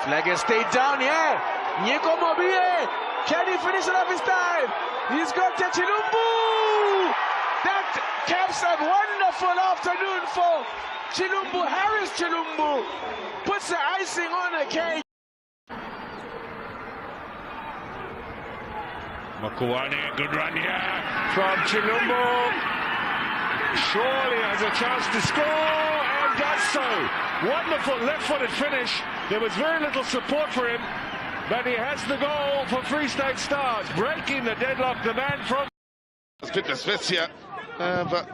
Flag has stayed down, yeah. Nyeko Mobile, can he finish it off his time? He's got Tchilimbou. That caps a wonderful afternoon for Tchilimbou. Harris Tchilimbou puts the icing on the cake. Makuwane, good run here from Tchilimbou. Surely has a chance to score, and does so. Wonderful left-footed finish. There was very little support for him, but he has the goal for Free State Stars, breaking the deadlock. The man from fitness fits here, but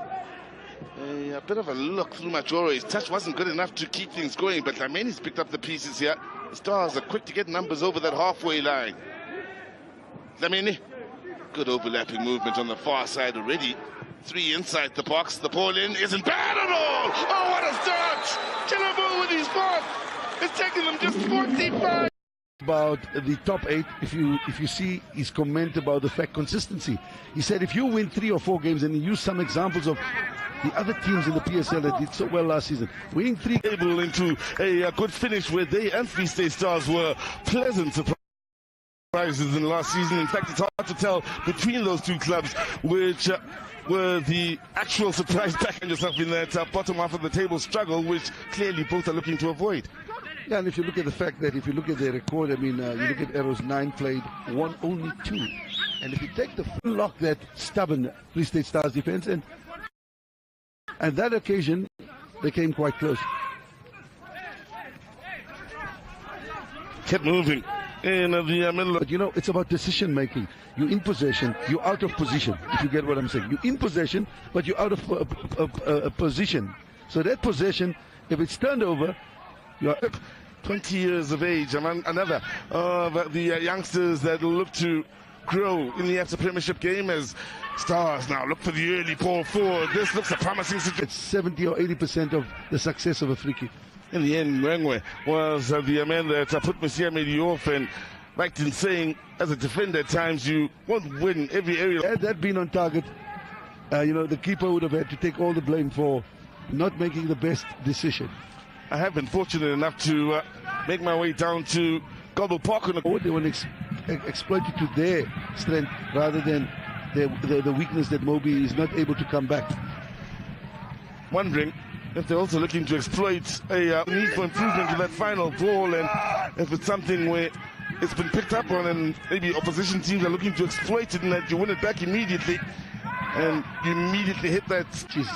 a bit of a look through Majoro. His touch wasn't good enough to keep things going, but Lamani's picked up the pieces here. The Stars are quick to get numbers over that halfway line. Lamani, good overlapping movement on the far side already. 3 inside the box. The ball in isn't bad at all. Oh, what a start! Tchilimbou with his fourth. It's taken them just 45. About the top 8, if you see his comment about the fact consistency, he said if you win 3 or 4 games, and he used some examples of the other teams in the PSL that did so well last season, winning 3 able into a good finish where they and Free State Stars were pleasant surprises in last season. In fact, it's hard to tell between those two clubs which were the actual surprise back yourself in that bottom half of the table struggle, which clearly both are looking to avoid. Yeah, and if you look at the fact that if you look at their record, I mean, you look at Arrows 9 played, won only 2. And if you take the full lock that stubborn Free State Stars defense, and that occasion, they came quite close. Kept moving in the middle. But you know, it's about decision making. You're in possession, you're out of position, if you get what I'm saying. You're in possession, but you're out of position. So that possession, if it's turned over, you're 20 years of age, another of the youngsters that will look to grow in the after Premiership game as Stars now look for the early ball forward. This looks a promising situation. It's 70 or 80% of the success of a free kick. In the end, Mwengwe was the man that put Mosiamedi off, and right in saying, as a defender at times, you won't win every area. Had that been on target, you know, the keeper would have had to take all the blame for not making the best decision. I have been fortunate enough to make my way down to Gobble Park. They want to exploit it to their strength rather than the weakness that Moby is not able to come back. Wondering if they're also looking to exploit a need for improvement to that final ball, and if it's something where it's been picked up on and maybe opposition teams are looking to exploit it, and that you win it back immediately and you immediately hit that. Which is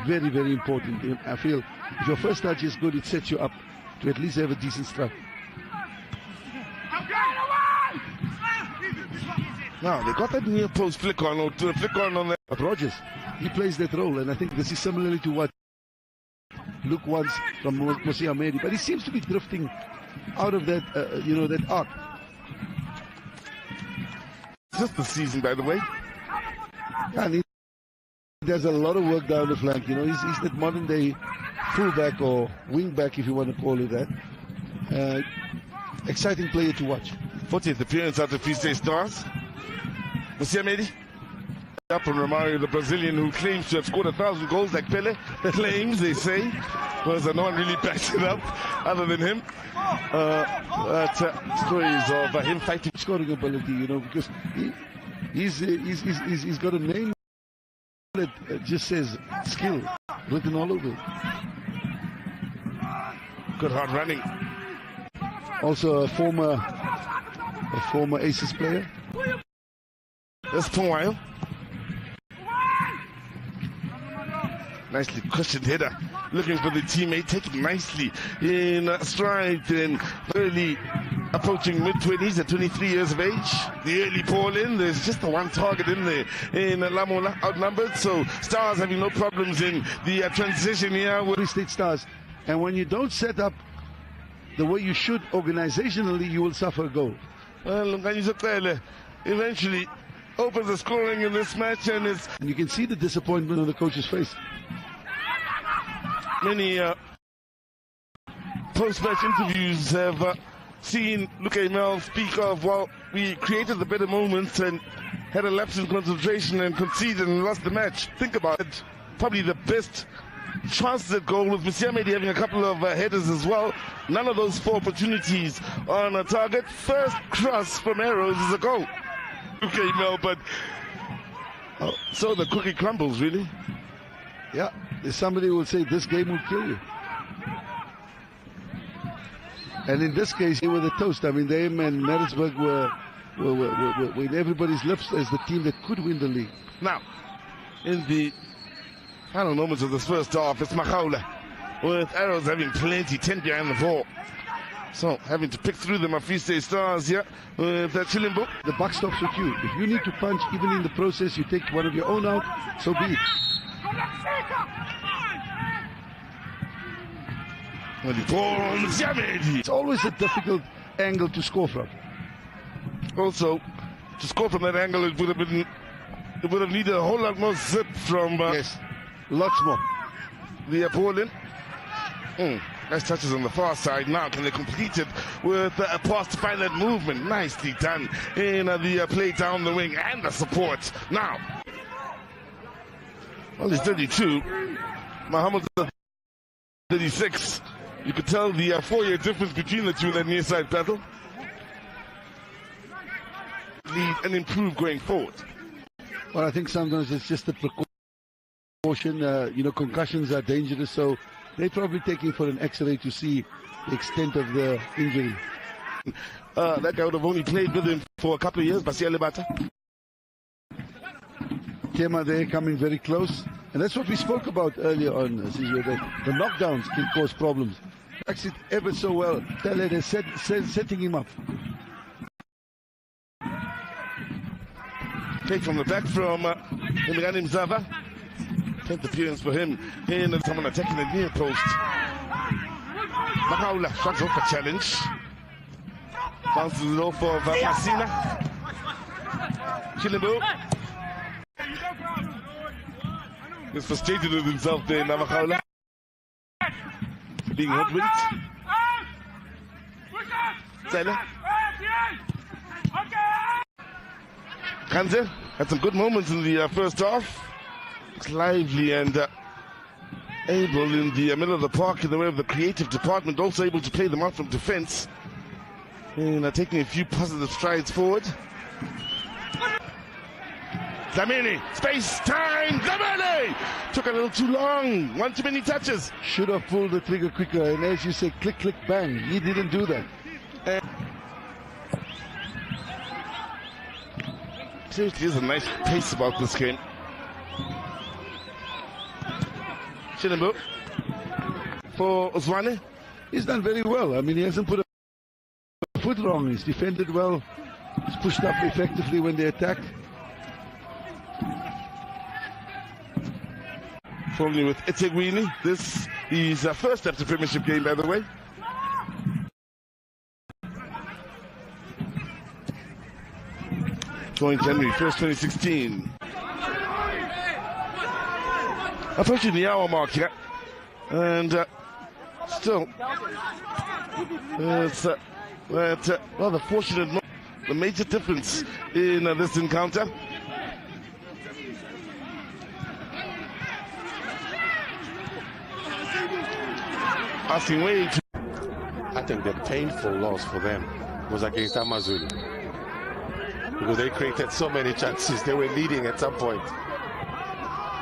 very, very important. I feel if your first touch is good, it sets you up to at least have a decent strike. Now they got that near post flick on, or to flick on that. But Rogers, he plays that role, and I think this is similarly to what Luke wants from Mosiamedi, but he seems to be drifting out of that, you know, that arc. Just the season, by the way. And he does a lot of work down the flank. You know, he's that modern day fullback or wing back, if you want to call it that. Exciting player to watch. 40th appearance at the Free State Stars. Mosiamedi. Up on Romario, the Brazilian who claims to have scored 1,000 goals like Pele. Claims, they say, because no one really backs it up other than him. Stories of him fighting. Scoring ability, you know, because he's got a name that just says skill written all over it. Good hard running. Also a former Aces player. That's Pongwayo. Nicely cushioned header, looking for the teammate, taken nicely in stride and early approaching mid-20s at 23 years of age. The early ball in, there's just the one target in there in Lamola, outnumbered, so Stars having no problems in the transition here with Free State Stars. And when you don't set up the way you should organizationally, you will suffer a goal. Well, eventually opens the scoring in this match, and you can see the disappointment on the coach's face. Many post-match interviews have seen Luke Emel speak of, well, we created the better moments and had a lapse in concentration and conceded and lost the match. Think about it. Probably the best chances at goal, with Msiamedi having a couple of headers as well. None of those 4 opportunities on a target. First cross from Arrows is a goal. Okay, Mel, but so the cookie crumbles, really. Yeah, somebody will say this game will kill you. And in this case, they were the toast. I mean, them and Maritzburg were in everybody's lips as the team that could win the league. Now, in the final moments of this first half, it's Mavoungou, with Arrows having plenty, 10 behind the 4. So, having to pick through them, Free State Stars here with Tchilimbou. The buck stops with you. If you need to punch, even in the process, you take one of your own out, so be it. 24 on Msiamedi. It's always a difficult angle to score from. Also, to score from that angle, it would have needed a whole lot more zip from yes, lots more. The opponent. Nice touches on the far side. Now can they complete it with a pass to find that movement? Nicely done in the play down the wing and the support. Now, well, he's 32. Muhammad 36. You could tell the 4-year difference between the two in that near side battle. Lead and improve going forward. Well, I think sometimes it's just a precaution. Concussions are dangerous, so they're probably taking for an X-ray to see the extent of the injury. That guy would have only played with him for a couple of years, Basia Lebata. Kema there coming very close. And that's what we spoke about earlier on, that the knockdowns can cause problems. Backs it ever so well. Tele is setting him up. Take from the back from Imran Mzava. 10th appearance for him in someone attacking the near post. Mavoungou shrugs off a challenge. Bounces it off of Masina. Tchilimbou. He's frustrated with himself there, Mavoungou. Being hoodwinked. Taylor. Kanze had some good moments in the first half. Looks lively and able in the middle of the park in the way of the creative department. Also able to play them out from defense. And taking a few positive strides forward. Dlamini, space, time, Dlamini! Took a little too long, one too many touches. Should have pulled the trigger quicker, and as you say, click, click, bang. He didn't do that. Seriously, there's a nice pace about this game. Tchilimbou for Oswane. He's done very well. I mean, he hasn't put a foot wrong. He's defended well. He's pushed up effectively when they attacked. Formally with Etegwini. This is our first step to Premiership game, by the way. Joined January 1st, 2016. Approaching the hour mark here. And still, it's rather fortunate. The major difference in this encounter. Asking Wade. I think the painful loss for them was against Amazulu, because they created so many chances. They were leading at some point.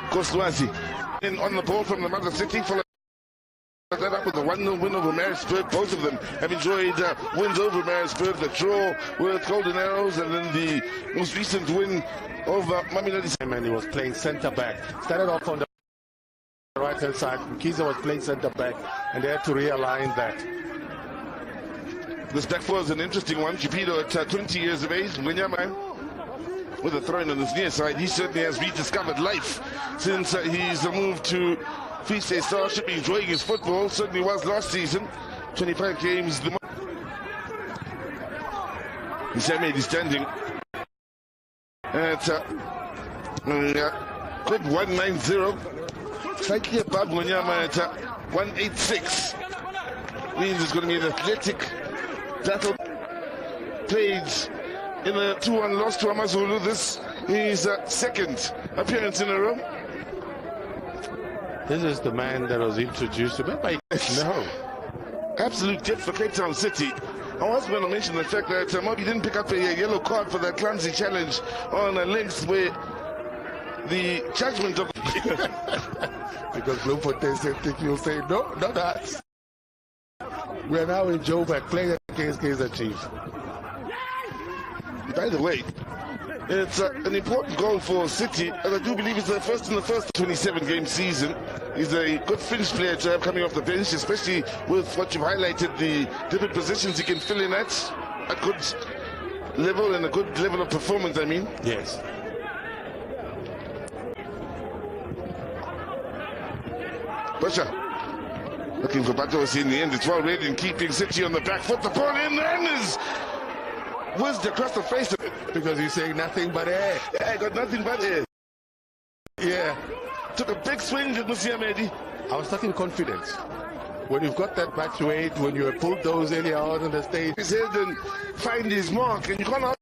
Kosluasi in on the ball from the Mother City, followed that up with the 1-0 win over Maritzburg. Both of them have enjoyed wins over Maritzburg. The draw with Golden Arrows, and then the most recent win over Mamelodi. And he was playing centre back. Started off on the right hand side. Mkiza was playing centre back, and they had to realign that. This back four is an interesting one. Chipido at 20 years of age, Mwinyama with a throw in on his near side. He certainly has rediscovered life since he's moved to Free State Stars. Should be enjoying his football. Certainly was last season. 25 games. Msiamedi standing at good 190. Slightly above Mwinyama at 186. Means it's going to be an athletic battle. Played in a 2-1 loss to Amazulu. This is second appearance in a row. This is the man that was introduced. Remember? No. Absolute gift for Cape Town City. I was going to mention the fact that Mobi didn't pick up a yellow card for that clumsy challenge on a links where the judgment of... Because Bloemfontein said, think you'll say, no, not us. We are now in Joburg playing against Kaizer Chiefs. By the way, it's an important goal for City, and I do believe it's the first in the first 27-game season. He's a good Finnish player to have coming off the bench, especially with what you've highlighted, the different positions he can fill in at a good level and a good level of performance, I mean. Yes. Pressure. Looking for Batos in the end. It's well read in keeping City on the back foot. The ball in and is whizzed across the face of it. Because he's saying nothing but air. Yeah, I got nothing but air. Yeah. Took a big swing, did Monsieur Mehdi. I was talking confidence. When you've got that much weight, when you have pulled those earlier out on the stage. His head and find his mark, and you can't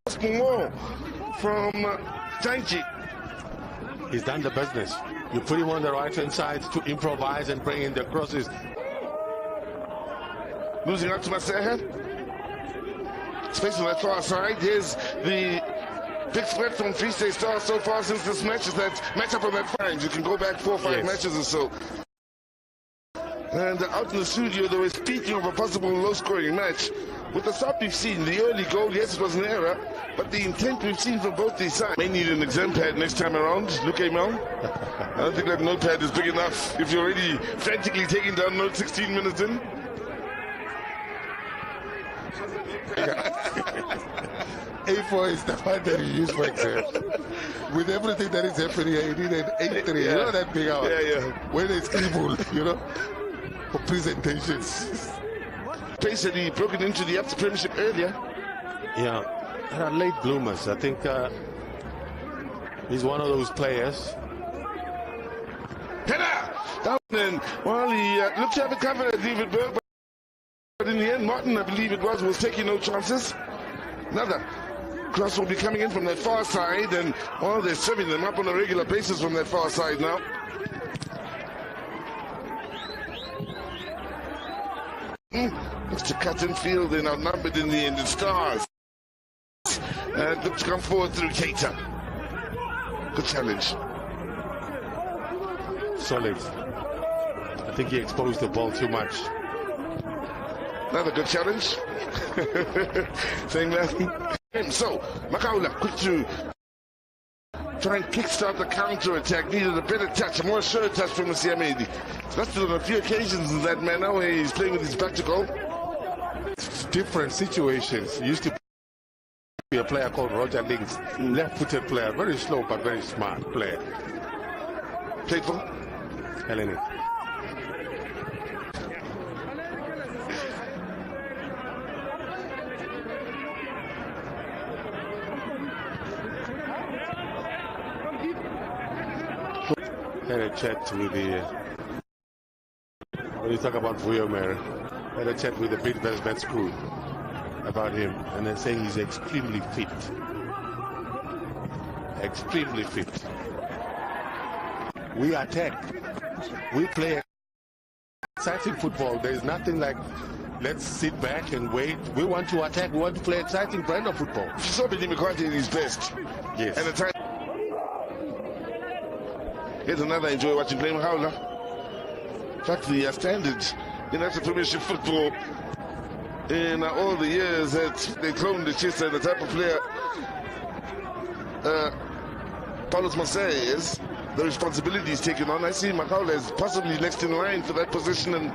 ask more from Tanchi. He's done the business. You put him on the right-hand side to improvise and bring in the crosses. Losing out to Maseha. Space on that far side. Here's the big spread from Free State Stars so far since this match is that matchup on that finds. You can go back 4 or 5 matches or so. And out in the studio, they were speaking of a possible low-scoring match. With the start we've seen, the early goal, yes, it was an error, but the intent we've seen from both these sides. May need an exam pad next time around. Look, Emil. I don't think that notepad is big enough if you're already frantically taking down notes 16 minutes in. A4 is the one that you use for exam. With everything that is happening here, you need an A3. Yeah. You know that big hour? Yeah. When it's scribbled, you know, for presentations. Basically broken into the up to Premiership earlier. Yeah, there are late bloomers. I think he's one of those players. Header! Down and while he looked to have it covered at David Berg, but in the end, Martin, I believe it was taking no chances. Another cross will be coming in from that far side, and while they're serving them up on a regular basis from that far side now. Looks to cut in field and outnumbered in the end. It Stars. And look to come forward through Keita. Good challenge. Solid. I think he exposed the ball too much. Another good challenge. Saying nothing. So, Makaula, quick to try and kickstart the counter-attack. Needed a better touch, a more sure touch from Monsieur Mehdi. That's on a few occasions in that manner where he's playing with his back to goal. Different situations. Used to be a player called Roger Links, left-footed player, very slow but very smart player. Played for Hellenic. Had a chat with the when you talk about Vuyomer, had a chat with the Bidvest crew about him, and they're saying he's extremely fit. Extremely fit. We attack. We play exciting football. There's nothing like let's sit back and wait. We want to attack. We want to play exciting brand of football. You saw Billy McCarthy in his best. Yes. And the time. Here's another enjoy watching playing Howler. In fact, the standards in after Premiership football in all the years that they cloned the Chisa and the type of player Paulus Marseille is, the responsibility he's taken on. I see Makaula is possibly next in line for that position. And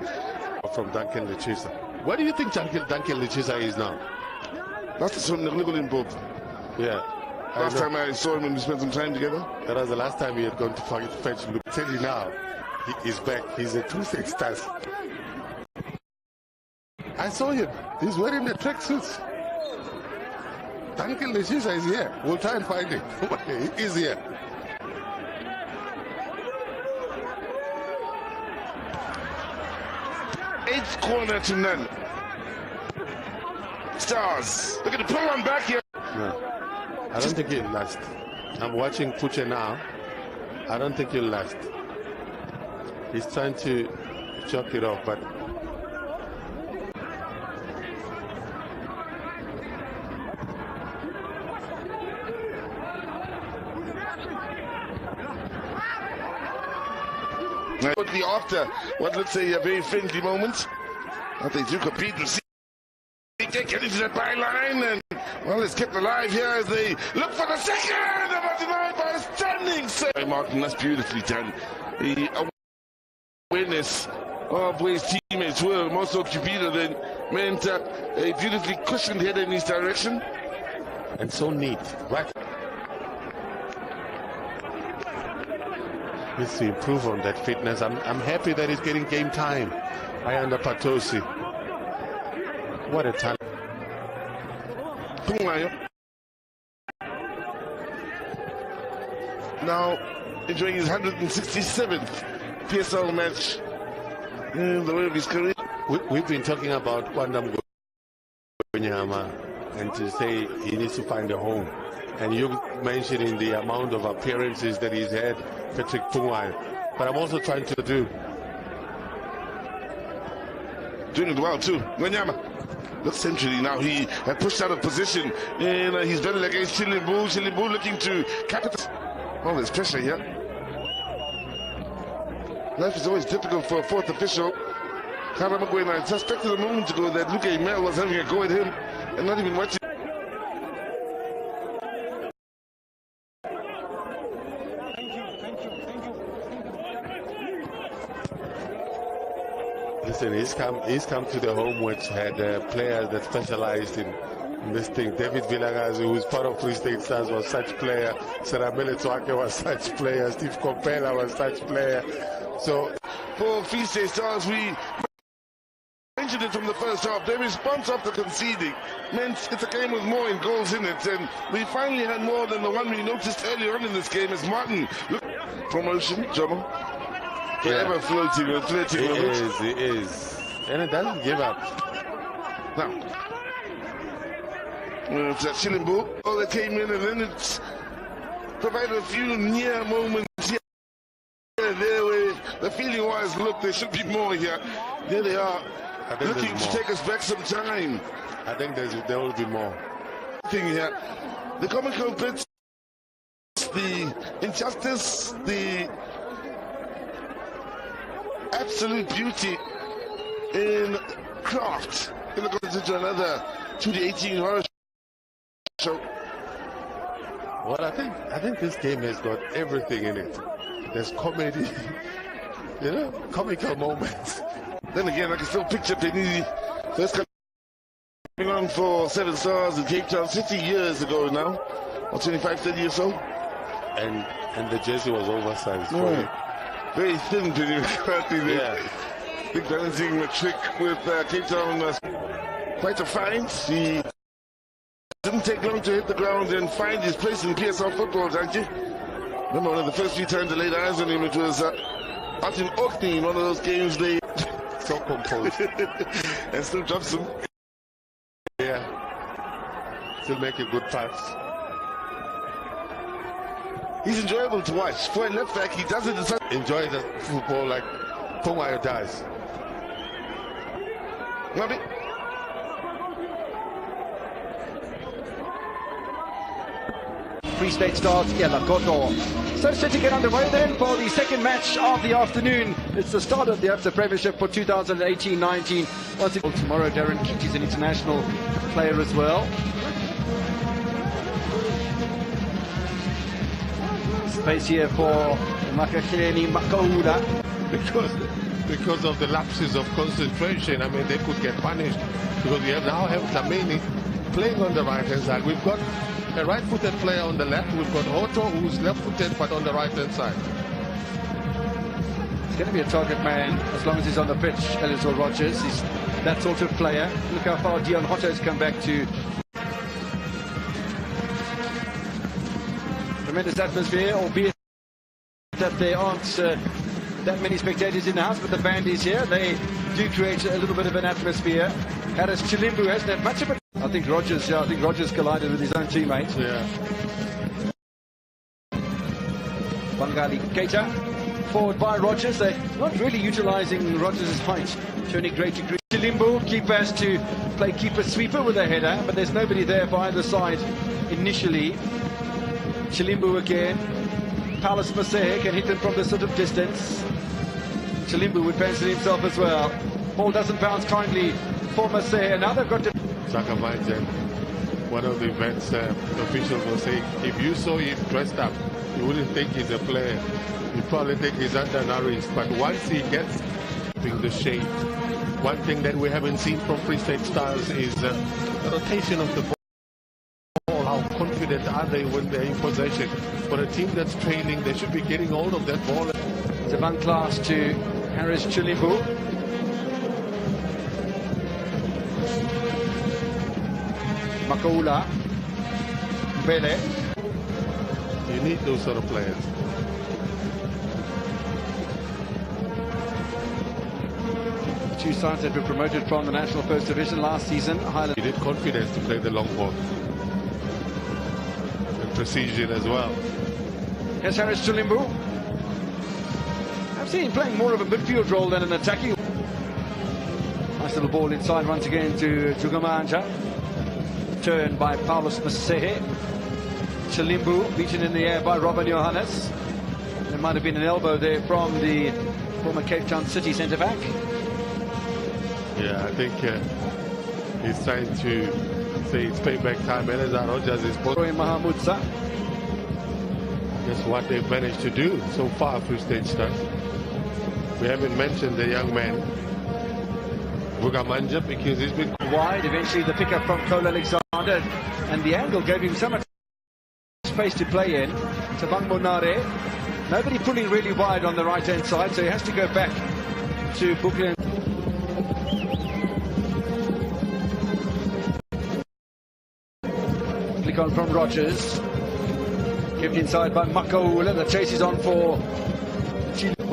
from Duncan Lechisa. What do you think Duncan Lechisa is now? That's the Tchilimbou. Yeah. Last time I saw him and we spent some time together. That was the last time he had gone to fetch him. Tell you now, he is back. He's a true six stars. I saw him. He's wearing the tracksuits. Duncan Lechisa is here. We'll try and find him. He is here. Eighth corner to none. Stars. Look at the pull on back here. No. I don't think he'll last. I'm watching Puche now. I don't think he'll last. He's trying to chalk it off, but quickly after what looks a very friendly moment, but they do compete and see they get into the byline, and well, it's kept alive here as they look for the second, about denied by a standing save. Martin, that's beautifully done. The awareness of where his teammates were, more so Cupido, than meant a beautifully cushioned header in his direction. And so neat, right? Needs to improve on that fitness. I'm happy that he's getting game time. Ayanda Patosi. What a talent. Now enjoying his 167th PSL match in the way of his career. We've been talking about Mavoungou and to say he needs to find a home. And you mentioning the amount of appearances that he's had, Patrick Pungwayo. But I'm also trying to doing it well too. Ngonyama looks centrally now. He had pushed out of position in his battle against Tchilimbou. Tchilimbou looking to capitalize. Oh, there's pressure here. Life is always difficult for a fourth official. I suspected a moment ago that Luke Emel was having a go at him and not even watching. Listen, he's come to the home which had players that specialized in this thing. David Villagazi, who's part of Free State Stars, was such player. Saramele Twake was such player. Steve Kopela was such player. So for Free State Stars, we mentioned it from the first half. Their response after conceding meant it's a game with more in goals in it, and we finally had more than the one we noticed earlier on in this game as Martin. Look, promotion, Jomo. Forever floating and flirting with it. It is. And it doesn't give up. Now, it's Tchilimbou. Oh, they came in and then it's provided a few near moments here and there where the feeling was, look, there should be more here. There they are, looking to take us back some time. I think there will be more. Thing here. The comical bits, the injustice, the absolute beauty in craft. Going to go into another 2-18 horror show. Well, I think this game has got everything in it. There's comedy, comical moments. Then again, I can still picture Penini first coming on for 7 Stars in Cape Town 50 years ago now, or 25, 30 years old. And the jersey was oversized. Very thin Penini. Yeah. Big balancing trick with Cape Town. Quite a find. He didn't take long to hit the ground and find his place in PSL football, don't you? Remember one of the first few times I laid eyes on him, it was out in Orkney in one of those games they so composed and still drops him. Yeah. Still making good pass. He's enjoyable to watch. For a left back, he doesn't enjoy the football like Pungwayo does. Love it. Free State Stars, Koto. So set to get underway then for the second match of the afternoon. It's the start of the ABSA Premiership for 2018-19. Once again, tomorrow, Darren Keaty's an international player as well. Space here for Makakeni Makauda. Because of the lapses of concentration, I mean, they could get punished because we now have Tlamini playing on the right-hand side. We've got a right-footed player on the left. We've got Otto, who's left-footed but on the right-hand side. It's going to be a target man as long as he's on the pitch. Elizor Rogers, he's that sort of player. Look how far Dion Hotto's come back to. Tremendous atmosphere, albeit that there aren't that many spectators in the house, but the band is here. They do create a little bit of an atmosphere. Harris Tchilimbou hasn't had much of it. I think Rogers collided with his own teammates. Yeah. Bangali Keita forward by Rogers. They're not really utilising Rogers' height to any great degree. Tchilimbou, keeper has to play keeper sweeper with a header, but there's nobody there by either side initially. Tchilimbou again. Palace Masehe can hit them from this sort of distance. Tchilimbou would fancy himself as well. Ball doesn't bounce kindly for Masehe. Now they've got to... Zakamanjan, one of the events, the officials will say, if you saw him dressed up, you wouldn't think he's a player. You probably think he's undernourished. But once he gets the shade, one thing that we haven't seen from Free State Stars is the rotation of the ball. How confident are they when they're in possession? For a team that's training, they should be getting hold of that ball. Devon Class to Harris Tchilimbou. Makaula, Mbele. You need those sort of players. Two sides that were promoted from the National First Division last season. He needed confidence to play the long ball. And precision as well. Here's Harris Tchilimbou. I've seen him playing more of a midfield role than an attacking. Nice little ball inside once again to Jugamanja. Turn by Paulus Masehe. Tchilimbou beaten in the air by Robin Johannes. There might have been an elbow there from the former Cape Town City centre-back. Yeah, I think he's trying to say it's payback time. Elazar Rogers is Mahamudza. That's what they've managed to do so far, Free State Stars. We haven't mentioned the young man, Vugamanja, because he's been wide. Eventually the pickup from Cole Alexander, and the angle gave him so much space to play in. Tabang Monare, nobody pulling really wide on the right hand side, so he has to go back to Brooklyn. Click on from Rogers, kept inside by Makaula. The chase is on for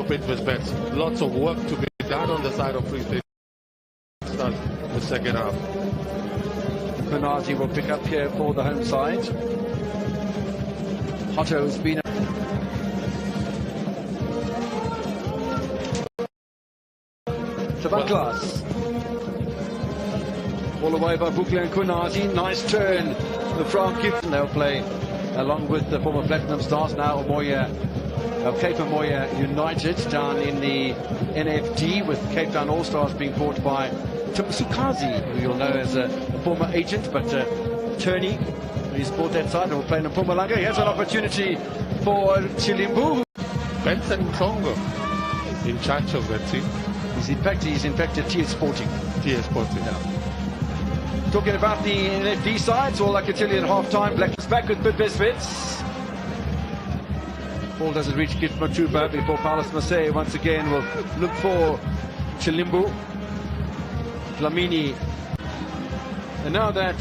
bets. Lots of work to be done on the side of Free State Stars in the second half. Bernardi will pick up here for the home side. Hotto has been Tabaklas. All away by Bukle and Kunazi. Nice turn. The front kick. They'll play along with the former Platinum Stars, now Cape Moya United down in the NFD, with Cape Town All-Stars being bought by Sukazi, who you'll know as a former agent, but attorney. He's bought that side and will play in Mpumalanga. He has an opportunity for Tchilimbou. Benson Congo in charge of that team. He's in fact a TS Sporting. TS Sporting. Yeah. Talking about the NFD sides, all I can tell you at half-time, Black is back with Bidbesbits. Ball doesn't reach Git Matuba before Paulus Masehe once again will look for Tchilimbou. Flamini. And now that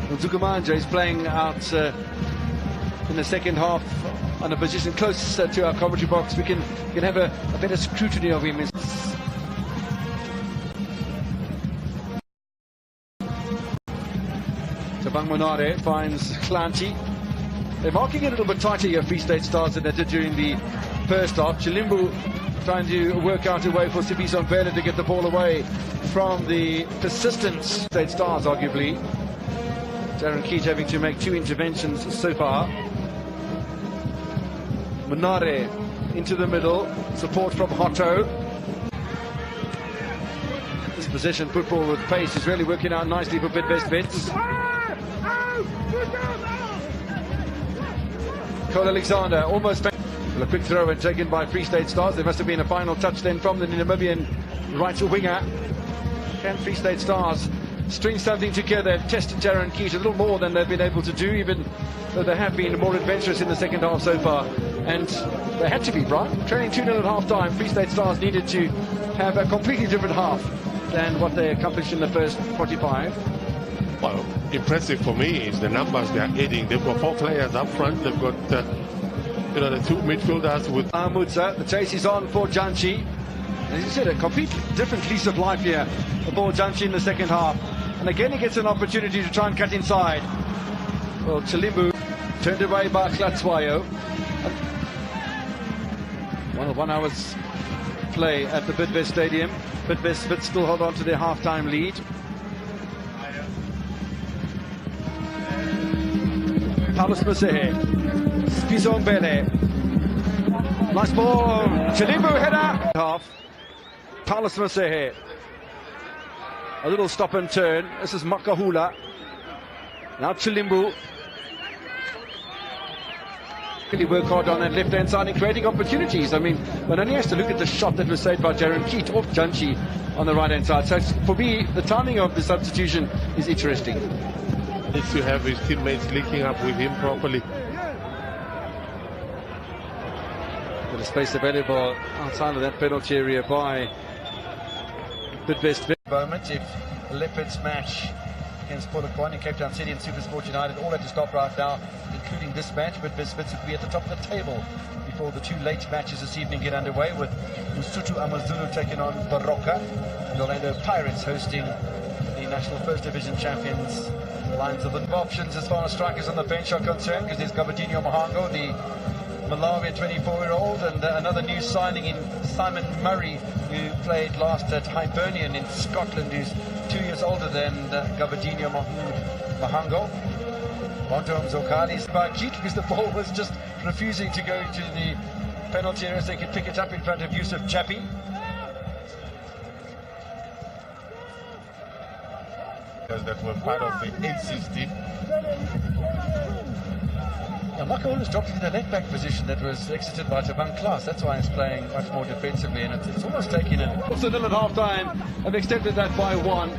Zugamanja is playing out in the second half on a position close to our commentary box, we can have a better scrutiny of him. Tabang Monare finds Clancy. They're marking it a little bit tighter here, Free State Stars, than they did during the first half. Tchilimbou trying to work out a way for Sipiso Mbele to get the ball away from the persistent State Stars, arguably. Darren Keat having to make 2 interventions so far. Monare into the middle, support from Hotto. This possession football with pace is really working out nicely for Bidbesbits. Cole Alexander almost a quick throw and taken by Free State Stars. There must have been a final touch then from the Namibian right winger. Can Free State Stars string something together, test Darren Keat a little more than they've been able to do, even though they have been more adventurous in the second half so far? And they had to be, right? Trailing 2-0 at half-time, Free State Stars needed to have a completely different half than what they accomplished in the first 45. Well, impressive for me is the numbers they are adding. They've got 4 players up front. They've got the 2 midfielders with Mahmoudza. The chase is on for Janchi. As you said, a completely different lease of life here for Janchi in the second half. And again, he gets an opportunity to try and cut inside. Well, Tchilimbou turned away by Klatswayo. Well, 1 hour's play at the Bidvest Stadium. Bidvest still hold on to their half-time lead. Paulus Musehe, Spizombele. Nice ball. Tchilimbou header. Half. Paulus Musehe. A little stop and turn. This is Makahula. Now Tchilimbou. Really work hard on that left-hand side and creating opportunities. I mean, one only has to look at the shot that was saved by Jaron Keat off Janchi on the right-hand side. So for me, the timing of the substitution is interesting. Needs to have his teammates linking up with him properly. With the space available outside of that penalty area by Bidvest. Moment if Leopards match against Polokwane, Cape Town City and Supersport United all had to stop right now, including this match, but Bidvest will be at the top of the table before the two late matches this evening get underway, with Lesotho Amazulu taking on Baroka and Orlando Pirates hosting the National First Division champions Lions of the options as far as strikers on the bench are concerned, because there's Gabadinho Mahango, the Malawian 24-year-old, and another new signing in Simon Murray, who played last at Hibernian in Scotland, who's 2 years older than Gabadinho Mahango. Bonto Mzokali's by Keat, because the ball was just refusing to go to the penalty area so they could pick it up in front of Yusuf Chapi. That were part of the 860. Yeah, Makahula's dropped into the left-back position that was exited by Tabang Klaas. That's why he's playing much more defensively, and it's almost taking it. Also nil at half-time, have extended that by 1.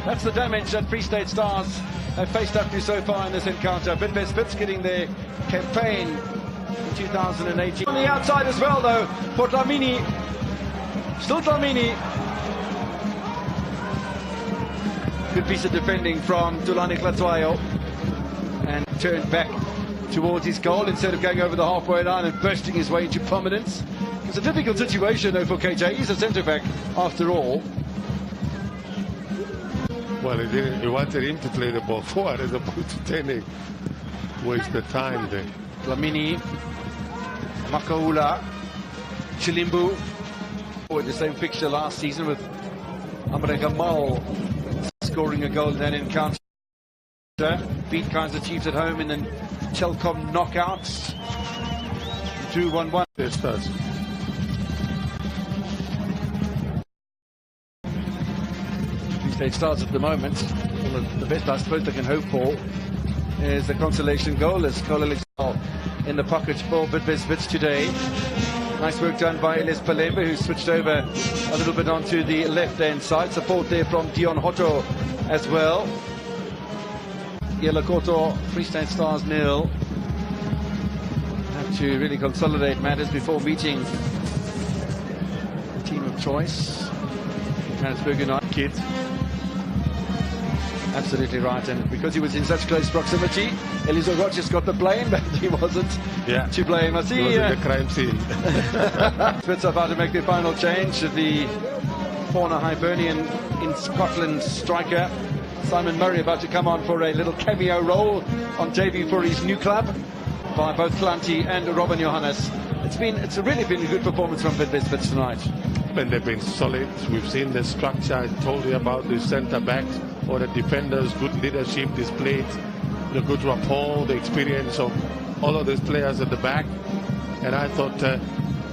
That's the damage that Free State Stars have faced up to so far in this encounter. Bidvest Spitz getting their campaign in 2018. On the outside as well, though, for Dlamini. Still Dlamini. Good piece of defending from Tulani Klatwayo, and turned back towards his goal instead of going over the halfway line and bursting his way into prominence. It's a difficult situation though for KJ. He's a centre back after all. Well, he wanted him to play the ball forward as opposed to Tene. Waste the time there. Dlamini, Makahula, Tchilimbou. With the same fixture last season with Amre Gamal scoring a goal in that encounter. Beat Kaizer Chiefs at home in the Telkom knockouts. Drew 1-1. Yes, does. Free State Stars at the moment. Well, the best I suppose they can hope for is the consolation goal as Kolalik in the pocket for Bidvest Bits today. Nice work done by Elias Palembe, who switched over a little bit onto the left-hand side. Support there from Dion Hotto as well. Yelakoto, Free State Stars 0. Have to really consolidate matters before meeting the team of choice. Johannesburg United kid. Absolutely right, and because he was in such close proximity, Elizo Rogers got the blame, but he wasn't to blame. I see the crime scene. Spitz about to make their final change. The former Hibernian in Scotland striker Simon Murray about to come on for a little cameo role on debut for his new club by both Clanty and Robin Johannes. It's really been a good performance from Bidvest Spitz tonight. And they've been solid. We've seen the structure. I told you about the centre backs or the defenders. Good leadership displayed, the good rapport, the experience of all of these players at the back. And I thought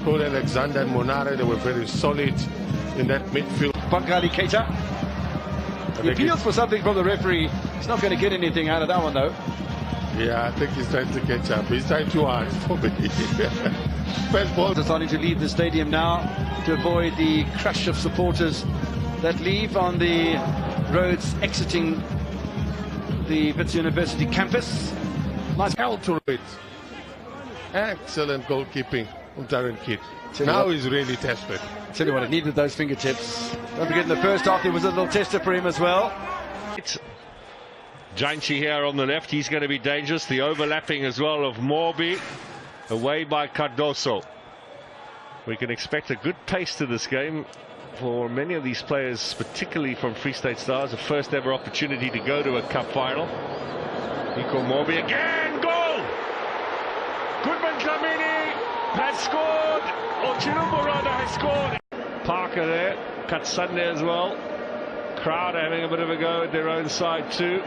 Paul Alexander and Monare, they were very solid in that midfield. Pankali Keita. He appeals for something from the referee. He's not going to get anything out of that one, though. Yeah, I think he's trying to catch up. He's trying too hard for me. First ball. They're starting to leave the stadium now to avoid the crush of supporters that leave on the roads exiting the Wits University campus. Nice held to it. Excellent goalkeeping from Darren Kidd. Now he's really tested. Tell you what, it needed those fingertips. Don't forget in the first half there was a little tester for him as well. Janchi here on the left, he's going to be dangerous. The overlapping as well of Morbi, away by Cardoso. We can expect a good pace to this game for many of these players, particularly from Free State Stars. A first ever opportunity to go to a cup final. Nico Morbi again, goal! Goodman Dlamini has scored. Tchilimbou rather has scored. Parker there, Katsande as well. Crowd having a bit of a go at their own side too.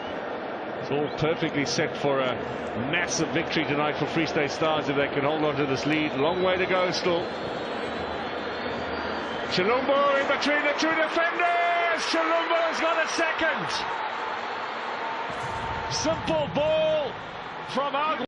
It's all perfectly set for a massive victory tonight for Free State Stars if they can hold on to this lead. Long way to go still. Tchilimbou in between the two defenders. Tchilimbou has got a second. Simple ball from out.